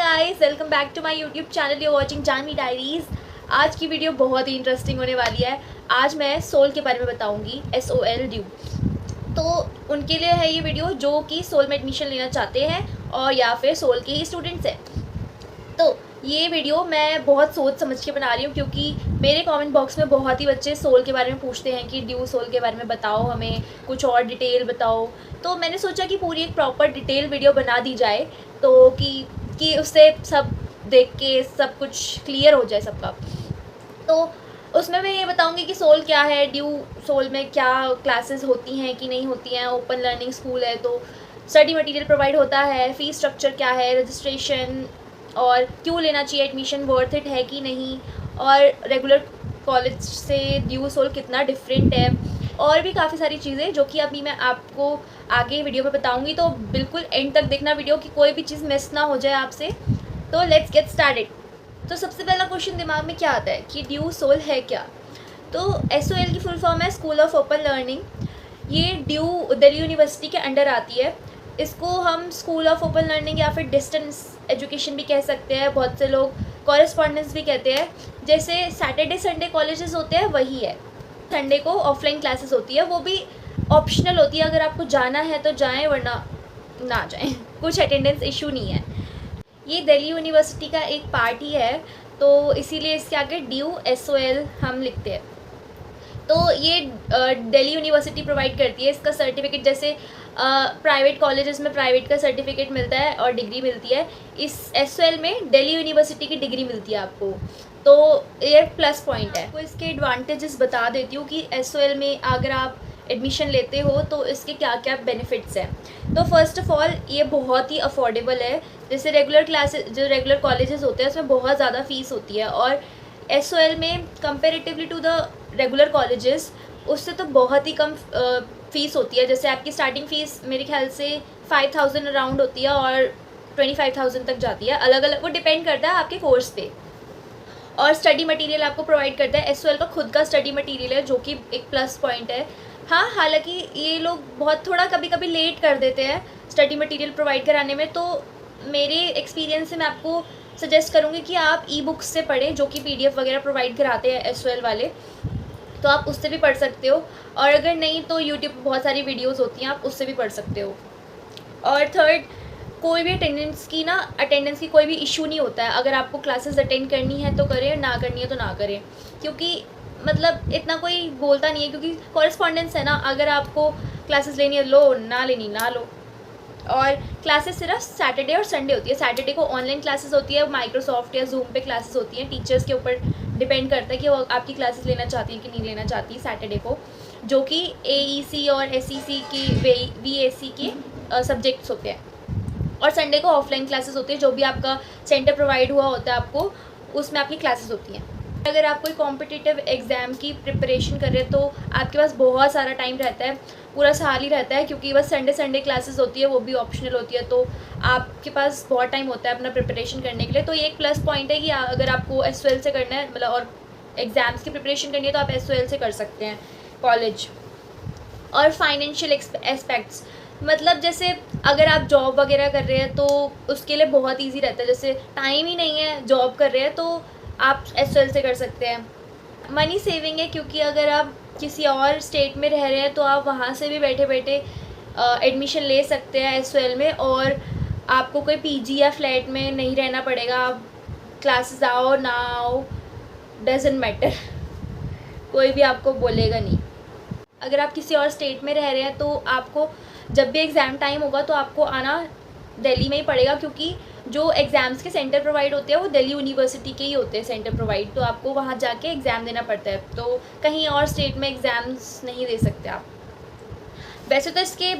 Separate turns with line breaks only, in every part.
Guys, welcome back to my YouTube channel. You watching Janhvi diaries. आज की video बहुत ही interesting होने वाली है। आज मैं सोल के बारे में बताऊंगी, SOL ड्यू। तो उनके लिए है ये वीडियो जो कि सोल में एडमिशन लेना चाहते हैं और या फिर सोल के ही स्टूडेंट्स हैं। तो ये वीडियो मैं बहुत सोच समझ के बना रही हूँ क्योंकि मेरे कमेंट बॉक्स में बहुत ही बच्चे सोल के बारे में पूछते हैं कि ड्यू सोल के बारे में बताओ, हमें कुछ और डिटेल बताओ। तो मैंने सोचा कि पूरी एक प्रॉपर डिटेल वीडियो बना दी जाए तो कि उससे सब देख के सब कुछ क्लियर हो जाए सबका। तो उसमें मैं ये बताऊंगी कि सोल क्या है, ड्यू सोल में क्या क्लासेस होती हैं कि नहीं होती हैं। ओपन लर्निंग स्कूल है तो स्टडी मटेरियल प्रोवाइड होता है, फ़ीस स्ट्रक्चर क्या है, रजिस्ट्रेशन और क्यों लेना चाहिए एडमिशन, वर्थ इट है कि नहीं, और रेगुलर कॉलेज से ड्यू सोल कितना डिफरेंट है, और भी काफ़ी सारी चीज़ें जो कि अभी मैं आपको आगे वीडियो में बताऊंगी। तो बिल्कुल एंड तक देखना वीडियो कि कोई भी चीज़ मिस ना हो जाए आपसे। तो लेट्स गेट स्टार्टेड। तो सबसे पहला क्वेश्चन दिमाग में क्या आता है कि ड्यू सोल है क्या। तो SOL की फुल फॉर्म है स्कूल ऑफ ओपन लर्निंग। ये ड्यू दिल्ली यूनिवर्सिटी के अंडर आती है। इसको हम स्कूल ऑफ ओपन लर्निंग या फिर डिस्टेंस एजुकेशन भी कह सकते हैं, बहुत से लोग कॉरेस्पॉन्डेंस भी कहते हैं। जैसे सैटरडे संडे कॉलेजेस होते हैं वही है। संडे को ऑफलाइन क्लासेस होती है, वो भी ऑप्शनल होती है। अगर आपको जाना है तो जाएं वरना ना जाएं, कुछ अटेंडेंस इशू नहीं है। ये दिल्ली यूनिवर्सिटी का एक पार्ट ही है तो इसीलिए इसके आगे ड्यू SOL हम लिखते हैं। तो ये दिल्ली यूनिवर्सिटी प्रोवाइड करती है इसका सर्टिफिकेट। जैसे प्राइवेट कॉलेजेस में प्राइवेट का सर्टिफिकेट मिलता है और डिग्री मिलती है, इस SOL में दिल्ली यूनिवर्सिटी की डिग्री मिलती है आपको। तो ये प्लस पॉइंट है। तो इसके एडवांटेजेस बता देती हूँ कि SOL में अगर आप एडमिशन लेते हो तो इसके क्या क्या बेनिफिट्स हैं। तो फर्स्ट ऑफ ऑल ये बहुत ही अफोर्डेबल है। जैसे रेगुलर क्लासेस जो रेगुलर कॉलेजेस होते हैं उसमें बहुत ज़्यादा फ़ीस होती है, और SOL में comparatively to the regular colleges उससे तो बहुत ही कम फ़ीस होती है। जैसे आपकी स्टार्टिंग फ़ीस मेरे ख्याल से 5000 अराउंड होती है और 25,000 तक जाती है। अलग अलग वो डिपेंड करता है आपके कोर्स पे। और स्टडी मटेरियल आपको प्रोवाइड करता है। SOL का खुद का स्टडी मटेरियल है जो कि एक प्लस पॉइंट है। हाँ, हालांकि ये लोग बहुत थोड़ा कभी कभी लेट कर देते हैं स्टडी मटेरियल प्रोवाइड कराने में। तो मेरे एक्सपीरियंस से मैं आपको सजेस्ट करूँगी कि आप ई-बुक्स से पढ़ें जो कि PDF वगैरह प्रोवाइड कराते हैं SOL वाले। तो आप उससे भी पढ़ सकते हो, और अगर नहीं तो यूट्यूब पर बहुत सारी वीडियोज़ होती हैं, आप उससे भी पढ़ सकते हो। और थर्ड, कोई भी अटेंडेंस की कोई भी इशू नहीं होता है। अगर आपको क्लासेस अटेंड करनी है तो करें, ना करनी है तो ना करें, क्योंकि मतलब इतना कोई बोलता नहीं है, क्योंकि कॉरेस्पॉन्डेंस है ना। अगर आपको क्लासेस लेनी है लो, ना लेनी ना लो। और क्लासेस सिर्फ सैटरडे और संडे होती है। सैटरडे को ऑनलाइन क्लासेस होती है, माइक्रोसॉफ्ट या जूम पे क्लासेस होती हैं। टीचर्स के ऊपर डिपेंड करता है कि वो आपकी क्लासेस लेना चाहती हैं कि नहीं लेना चाहती सैटरडे को, जो कि AEC और SEC की VAC के सब्जेक्ट्स होते हैं। और संडे को ऑफलाइन क्लासेस होती है, जो भी आपका सेंटर प्रोवाइड हुआ होता है आपको, उसमें आपकी क्लासेस होती हैं। अगर आप कोई कॉम्पिटिटिव एग्ज़ाम की प्रिपरेशन कर रहे हैं तो आपके पास बहुत सारा टाइम रहता है, पूरा साल ही रहता है, क्योंकि बस संडे क्लासेस होती है, वो भी ऑप्शनल होती है। तो आपके पास बहुत टाइम होता है अपना प्रिपरेशन करने के लिए। तो ये एक प्लस पॉइंट है कि अगर आपको SOL से करना है, मतलब और एग्ज़ाम्स की प्रिपरेशन करनी है, तो आप SOL से कर सकते हैं कॉलेज। और फाइनेंशियल एस्पेक्ट्स, मतलब जैसे अगर आप जॉब वगैरह कर रहे हैं तो उसके लिए बहुत इजी रहता है। जैसे टाइम ही नहीं है, जॉब कर रहे हैं, तो आप SOL से कर सकते हैं। मनी सेविंग है, क्योंकि अगर आप किसी और स्टेट में रह रहे हैं तो आप वहाँ से भी बैठे बैठे एडमिशन ले सकते हैं SOL में, और आपको कोई PG या फ्लैट में नहीं रहना पड़ेगा। आप क्लासेस आओ ना आओ, डजेंट मैटर, कोई भी आपको बोलेगा नहीं। अगर आप किसी और स्टेट में रह रहे हैं तो आपको जब भी एग्ज़ाम टाइम होगा तो आपको आना दिल्ली में ही पड़ेगा, क्योंकि जो एग्ज़ाम्स के सेंटर प्रोवाइड होते हैं वो दिल्ली यूनिवर्सिटी के ही होते हैं सेंटर प्रोवाइड। तो आपको वहाँ जाके एग्ज़ाम देना पड़ता है, तो कहीं और स्टेट में एग्ज़ाम्स नहीं दे सकते आप। वैसे तो इसके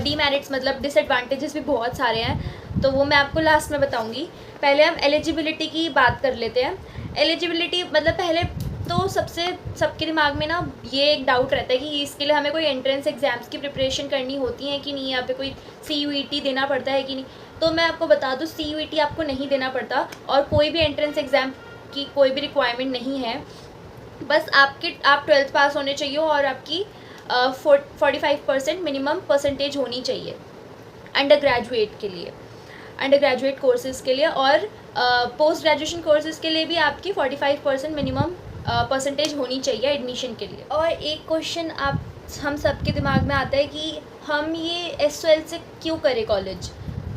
डीमेरिट्स मतलब डिसएडवांटेजेस भी बहुत सारे हैं, तो वो मैं आपको लास्ट में बताऊँगी। पहले हम एलिजिबिलिटी की बात कर लेते हैं। एलिजिबिलिटी मतलब पहले तो सबके दिमाग में ना ये एक डाउट रहता है कि इसके लिए हमें कोई एंट्रेंस एग्ज़ाम्स की प्रिपरेशन करनी होती है कि नहीं, यहाँ पे कोई CUET देना पड़ता है कि नहीं। तो मैं आपको बता दूँ, CUET आपको नहीं देना पड़ता, और कोई भी एंट्रेंस एग्ज़ाम की कोई भी रिक्वायरमेंट नहीं है। बस आप 12th पास होने चाहिए और आपकी 45% मिनिमम परसेंटेज होनी चाहिए अंडर ग्रेजुएट के लिए। अंडर ग्रेजुएट कोर्सेज़ के लिए, और पोस्ट ग्रेजुएशन कोर्सेज़ के लिए भी आपकी 45% मिनिमम परसेंटेज होनी चाहिए एडमिशन के लिए। और एक क्वेश्चन हम सबके दिमाग में आता है कि हम ये SOL से क्यों करें कॉलेज,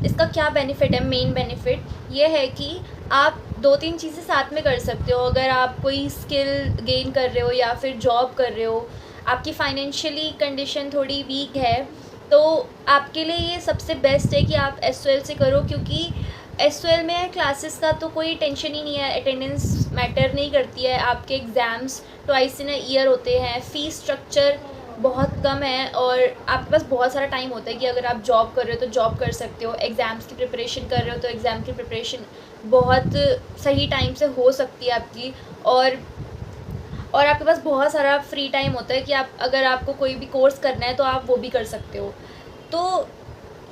इसका क्या बेनिफिट है। मेन बेनिफिट ये है कि आप 2-3 चीज़ें साथ में कर सकते हो। अगर आप कोई स्किल गेन कर रहे हो या फिर जॉब कर रहे हो, आपकी फाइनेंशियली कंडीशन थोड़ी वीक है, तो आपके लिए ये सबसे बेस्ट है कि आप SOL से करो, क्योंकि SOL में क्लासेस का तो कोई टेंशन ही नहीं है, अटेंडेंस मैटर नहीं करती है, आपके exams twice in a year होते हैं, फ़ीस स्ट्रक्चर बहुत कम है, और आपके पास बहुत सारा टाइम होता है कि अगर आप जॉब कर रहे हो तो जॉब कर सकते हो, एग्ज़ाम्स की प्रिपरेशन कर रहे हो तो एग्ज़ाम की प्रिपरेशन बहुत सही टाइम से हो सकती है आपकी, और आपके पास बहुत सारा फ्री टाइम होता है कि आप अगर आपको कोई भी कोर्स करना है तो आप वो भी कर सकते हो। तो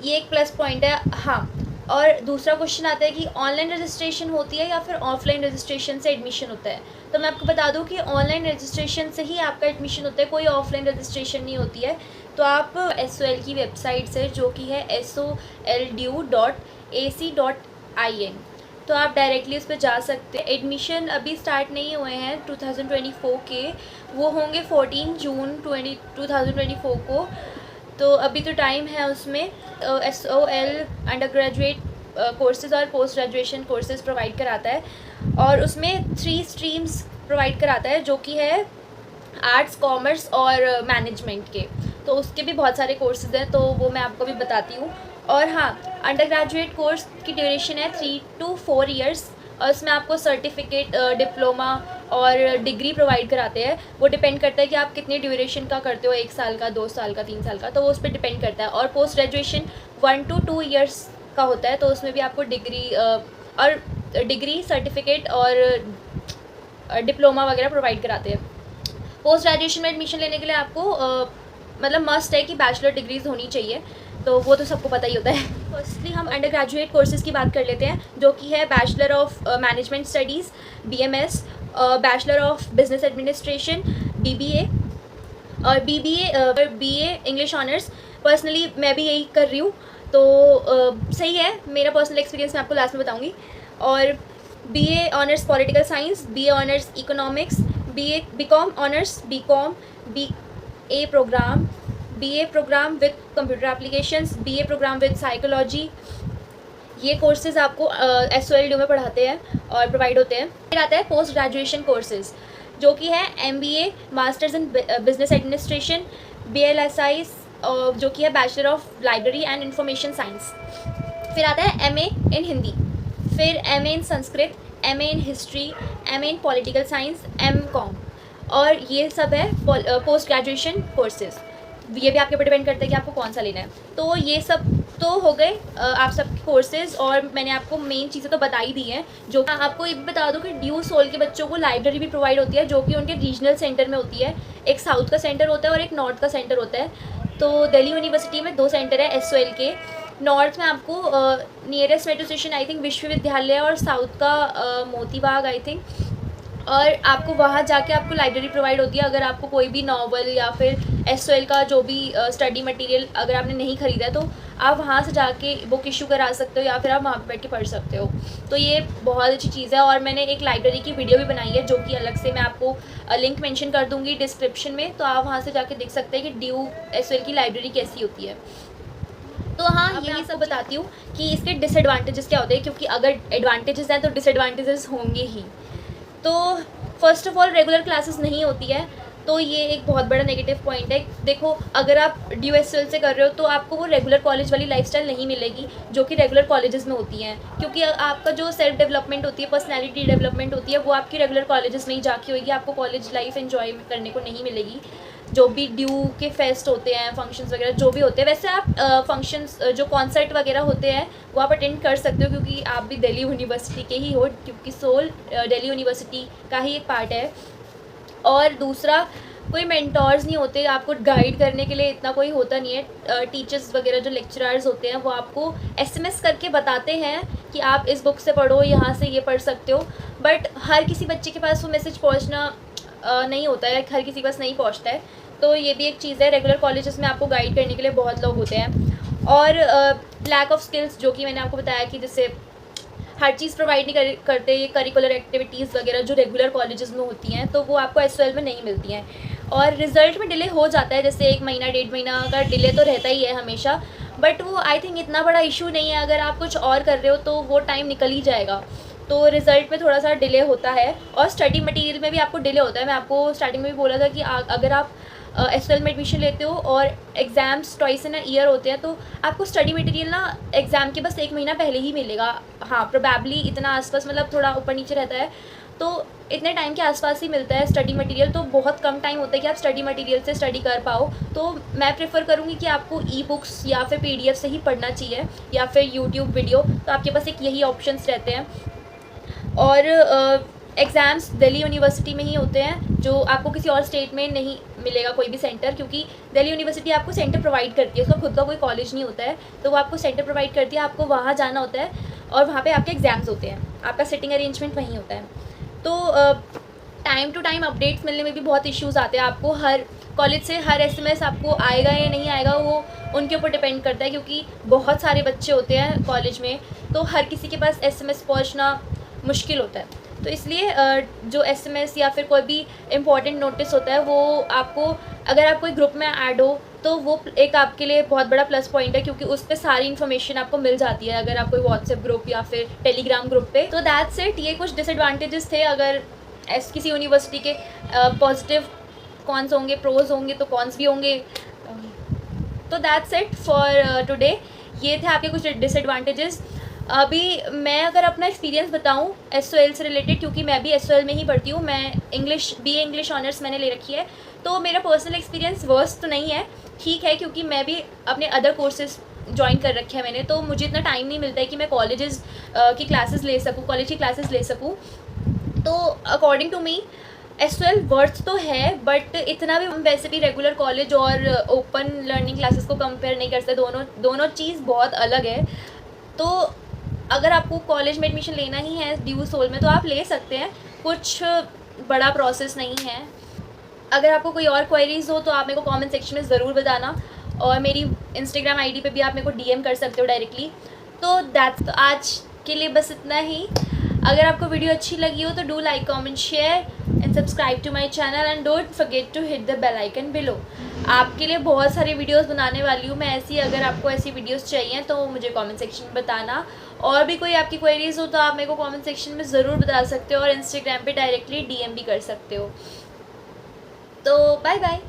ये एक प्लस पॉइंट है। हाँ, और दूसरा क्वेश्चन आता है कि ऑनलाइन रजिस्ट्रेशन होती है या फिर ऑफलाइन रजिस्ट्रेशन से एडमिशन होता है। तो मैं आपको बता दूं कि ऑनलाइन रजिस्ट्रेशन से ही आपका एडमिशन होता है, कोई ऑफलाइन रजिस्ट्रेशन नहीं होती है। तो आप SOL की वेबसाइट से, जो कि है soldu.ac.in, तो आप डायरेक्टली उस पर जा सकते हैं। एडमिशन अभी स्टार्ट नहीं हुए हैं 2024 के, वो होंगे 14 जून 2024 को, तो अभी तो टाइम है उसमें। SOL अंडर ग्रेजुएट कोर्सेज़ और पोस्ट ग्रेजुएशन कोर्सेज़ प्रोवाइड कराता है, और उसमें 3 स्ट्रीम्स प्रोवाइड कराता है, जो कि है आर्ट्स, कॉमर्स और मैनेजमेंट के। तो उसके भी बहुत सारे कोर्सेज़ हैं, तो वो मैं आपको भी बताती हूँ। और हाँ, अंडर ग्रेजुएट कोर्स की ड्यूरेशन है 3 to 4 ईयर्स, और इसमें आपको सर्टिफिकेट, डिप्लोमा और डिग्री प्रोवाइड कराते हैं। वो डिपेंड करता है कि आप कितने ड्यूरेशन का करते हो, 1 साल का, 2 साल का, 3 साल का, तो वो उस पर डिपेंड करता है। और पोस्ट ग्रेजुएशन 1 to 2 ईयर्स का होता है, तो उसमें भी आपको डिग्री सर्टिफिकेट और डिप्लोमा वगैरह प्रोवाइड कराते हैं। पोस्ट ग्रेजुएशन में एडमिशन लेने के लिए आपको मतलब मस्ट है कि बैचलर डिग्रीज़ होनी चाहिए, तो वो तो सबको पता ही होता है। फर्स्टली हम अंडर ग्रेजुएट कोर्सेज़ की बात कर लेते हैं, जो कि है bachelor of management studies BMS, bachelor of business administration BBA, और BA इंग्लिश ऑनर्स। पर्सनली मैं भी यही कर रही हूँ, तो सही है, मेरा पर्सनल एक्सपीरियंस मैं आपको लास्ट में बताऊँगी। और BA honours political science, BA honours economics, BCom honours BCom, BA programme with computer applications, BA programme with psychology. ये कोर्सेज़ आपको SOLDU में पढ़ाते हैं और प्रोवाइड होते हैं। फिर आता है पोस्ट ग्रेजुएशन कोर्सेज़, जो कि है MBA masters in business administration, BLSI, जो कि है bachelor of library and information science. फिर आता है MA इन हिंदी, फिर MA in Sanskrit, MA in history, MA in political science, MCom, और ये सब है पोस्ट ग्रेजुएशन कोर्सेज़। ये भी आपके ऊपर डिपेंड करता है कि आपको कौन सा लेना है। तो ये सब तो हो गए आप सब कोर्सेज़, और मैंने आपको मेन चीज़ें तो बता ही दी हैं। जो आपको ये भी बता दूं कि ड्यू सोल के बच्चों को लाइब्रेरी भी प्रोवाइड होती है, जो कि उनके रीजनल सेंटर में होती है। एक साउथ का सेंटर होता है और एक नॉर्थ का सेंटर होता है। तो दिल्ली यूनिवर्सिटी में 2 सेंटर है SOL के। नॉर्थ में आपको nearest metro station I think विश्वविद्यालय, और साउथ का मोती बाग आई थिंक, और आपको वहाँ जाके आपको लाइब्रेरी प्रोवाइड होती है। अगर आपको कोई भी नावल या फिर SOL का जो भी स्टडी मटेरियल अगर आपने नहीं ख़रीदा है, तो आप वहाँ से जाके बुक इशू करा सकते हो, या फिर आप वहाँ पे बैठ के पढ़ सकते हो। तो ये बहुत अच्छी चीज़ है। और मैंने एक लाइब्रेरी की वीडियो भी बनाई है, जो कि अलग से मैं आपको लिंक मेंशन कर दूँगी डिस्क्रिप्शन में, तो आप वहाँ से जाके देख सकते हैं कि ड्यू SOL की लाइब्रेरी कैसी होती है। तो हाँ, यही सब बताती हूँ कि इसके डिसएडवांटेजेस क्या होते हैं, क्योंकि अगर एडवांटेजेस हैं तो डिसएडवांटेजेस होंगे ही। तो first of all regular classes नहीं होती है, तो ये एक बहुत बड़ा नेगेटिव पॉइंट है। देखो, अगर आप ड्यू SOL से कर रहे हो तो आपको वो रेगुलर कॉलेज वाली लाइफस्टाइल नहीं मिलेगी, जो कि रेगुलर कॉलेजेस में होती हैं, क्योंकि आपका जो सेल्फ डेवलपमेंट होती है, पर्सनैलिटी डेवलपमेंट होती है, वो आपकी रेगुलर कॉलेजेस में ही जाके होगी। आपको कॉलेज लाइफ एंजॉय करने को नहीं मिलेगी। जो भी ड्यू के फेस्ट होते हैं, फंक्शंस वगैरह जो भी होते हैं, वैसे आप फंक्शंस जो कॉन्सर्ट वगैरह होते हैं वो आप अटेंड कर सकते हो, क्योंकि आप भी दिल्ली यूनिवर्सिटी के ही हो, क्योंकि सोल दिल्ली यूनिवर्सिटी का ही एक पार्ट है। और दूसरा, कोई मेंटोर्स नहीं होते आपको गाइड करने के लिए, इतना कोई होता नहीं है। टीचर्स वगैरह जो लेक्चरर्स होते हैं वो आपको SMS करके बताते हैं कि आप इस बुक से पढ़ो, यहाँ से ये पढ़ सकते हो, बट हर किसी बच्चे के पास वो मैसेज पहुँचना नहीं होता है, हर किसी के पास नहीं पहुँचता है। तो ये भी एक चीज़ है। रेगुलर कॉलेजेस में आपको गाइड करने के लिए बहुत लोग होते हैं। और लैक ऑफ स्किल्स, जो कि मैंने आपको बताया कि जैसे हर चीज़ प्रोवाइड नहीं करते ये करिकुलर एक्टिविटीज़ वगैरह जो रेगुलर कॉलेजेस में होती हैं, तो वो आपको SOL में नहीं मिलती हैं। और रिज़ल्ट में डिले हो जाता है, जैसे 1 महीना 1.5 महीना का डिले तो रहता ही है हमेशा, बट वो आई थिंक इतना बड़ा इशू नहीं है। अगर आप कुछ और कर रहे हो तो वो टाइम निकल ही जाएगा। तो रिज़ल्ट में थोड़ा सा डिले होता है और स्टडी मटेरियल में भी आपको डिले होता है। मैं आपको स्टार्टिंग में भी बोला था कि अगर आप SOL में एडमिशन लेते हो और exams twice in a year होते हैं, तो आपको स्टडी मटेरियल ना एग्ज़ाम के बस 1 महीना पहले ही मिलेगा। हाँ, प्रोबेबली इतना आसपास, मतलब थोड़ा ऊपर नीचे रहता है, तो इतने टाइम के आसपास ही मिलता है स्टडी मटेरियल। तो बहुत कम टाइम होता है कि आप स्टडी मटेरियल से स्टडी कर पाओ। तो मैं प्रेफर करूँगी कि आपको ई-बुक्स या फिर PDF से ही पढ़ना चाहिए, या फिर यूट्यूब वीडियो। तो आपके पास एक यही ऑप्शंस रहते हैं। और एग्ज़ाम्स दिल्ली यूनिवर्सिटी में ही होते हैं, जो आपको किसी और स्टेट में नहीं मिलेगा कोई भी सेंटर, क्योंकि दिल्ली यूनिवर्सिटी आपको सेंटर प्रोवाइड करती है। उसका खुद का कोई कॉलेज नहीं होता है, तो वो आपको सेंटर प्रोवाइड करती है। आपको वहाँ जाना होता है और वहाँ पे आपके एग्ज़ाम्स होते हैं, आपका सिटिंग अरेंजमेंट वहीं होता है। तो टाइम टू टाइम अपडेट्स मिलने में भी बहुत इश्यूज़ आते हैं। आपको हर कॉलेज से हर SMS आपको आएगा या नहीं आएगा, वो उनके ऊपर डिपेंड करता है, क्योंकि बहुत सारे बच्चे होते हैं कॉलेज में, तो हर किसी के पास SMS पहुँचना मुश्किल होता है। तो इसलिए जो SMS या फिर कोई भी इम्पॉर्टेंट नोटिस होता है, वो आपको, अगर आप कोई ग्रुप में ऐड हो, तो वो एक आपके लिए बहुत बड़ा प्लस पॉइंट है, क्योंकि उस पर सारी इन्फॉर्मेशन आपको मिल जाती है, अगर आप कोई व्हाट्सएप ग्रुप या फिर टेलीग्राम ग्रुप पे। तो दैट्स इट। ये कुछ डिसएडवांटेजेस थे। अगर किसी यूनिवर्सिटी के पॉजिटिव कॉन्स होंगे, प्रोज होंगे, तो कॉन्स भी होंगे। तो दैट्स इट फॉर टुडे। ये थे आपके कुछ डिसएडवांटेजेस। अभी मैं अगर अपना एक्सपीरियंस बताऊं SOL से रिलेटेड, क्योंकि मैं भी SOL में ही पढ़ती हूँ, मैं BA इंग्लिश ऑनर्स मैंने ले रखी है, तो मेरा पर्सनल एक्सपीरियंस वर्स्ट तो नहीं है, ठीक है, क्योंकि मैं भी अपने अदर कोर्सेज ज्वाइन कर रखे हैं मैंने, तो मुझे इतना टाइम नहीं मिलता है कि मैं कॉलेज की क्लासेस ले सकूँ। तो according to me SOL worth तो है, बट इतना भी हम वैसे भी रेगुलर कॉलेज और ओपन लर्निंग क्लासेस को कंपेयर नहीं कर सकते। दोनों चीज़ बहुत अलग है। तो अगर आपको कॉलेज में एडमिशन लेना ही है ड्यू सोल में, तो आप ले सकते हैं, कुछ बड़ा प्रोसेस नहीं है। अगर आपको कोई और क्वेरीज़ हो तो आप मेरे को कमेंट सेक्शन में ज़रूर बताना, और मेरी Instagram ID पे भी आप मेरे को DM कर सकते हो डायरेक्टली। तो दैट्स, आज के लिए बस इतना ही। अगर आपको वीडियो अच्छी लगी हो तो do like, comment, share and subscribe to my channel and don't forget to hit the bell icon below. आपके लिए बहुत सारी वीडियोस बनाने वाली हूँ मैं ऐसी। अगर आपको ऐसी वीडियोस चाहिए तो मुझे कमेंट सेक्शन में बताना, और भी कोई आपकी क्वेरीज़ हो तो आप मेरे को कमेंट सेक्शन में ज़रूर बता सकते हो, और Instagram पे डायरेक्टली DM भी कर सकते हो। तो बाय बाय।